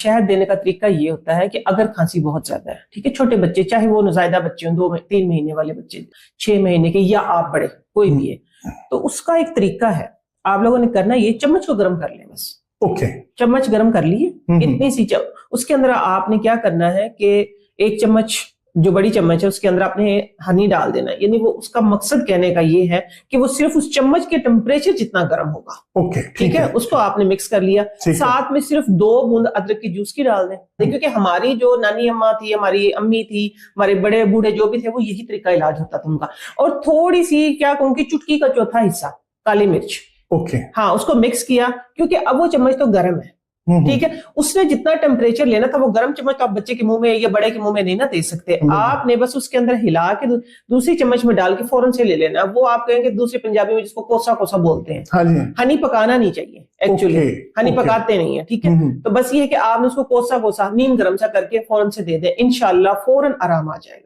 शहद देने का तरीका ये होता है कि अगर खांसी बहुत ज्यादा है, ठीक है, छोटे बच्चे, चाहे वो नौज़ायदा बच्चे हों, 2-3 महीने वाले बच्चे, 6 महीने के, या आप बड़े, कोई भी है, तो उसका एक तरीका है। आप लोगों ने करना ये, चम्मच को गर्म कर लें बस। ओके, चम्मच गर्म कर लिए, इतनी सी उसके अंदर आपने क्या करना है कि 1 चम्मच, जो बड़ी चम्मच है उसके अंदर आपने हनी डाल देना है। यानी वो उसका मकसद कहने का ये है कि वो सिर्फ उस चम्मच के टेम्परेचर जितना गर्म होगा। ओके, ठीक है, उसको आपने मिक्स कर लिया। साथ में सिर्फ 2 बूंद अदरक की जूस की डाल दें, क्योंकि हमारी जो नानी अम्मा थी, हमारी अम्मी थी, हमारे बड़े बूढ़े जो भी थे, वो यही तरीका इलाज होता था उनका। और थोड़ी सी क्या कहूँ कि चुटकी का चौथा हिस्सा काली मिर्च। ओके, हाँ, उसको मिक्स किया, क्योंकि अब वो चम्मच तो गर्म है, ठीक है, उसने जितना टेम्परेचर लेना था वो गर्म चम्मच तो आप बच्चे के मुंह में या बड़े के मुंह में नहीं ना दे सकते। आपने बस उसके अंदर हिला के दूसरी चम्मच में डाल के फौरन से ले लेना। वो आप कहेंगे दूसरी पंजाबी में जिसको कोसा कोसा बोलते हैं। हाँ जी। हनी पकाना नहीं चाहिए एक्चुअली, हनी पकाते नहीं है, ठीक है। तो बस ये है कि आपने उसको कोसा कोसा नीम गर्म सा करके फौरन से दे दें, इंशाल्लाह फौरन आराम आ जाएगा।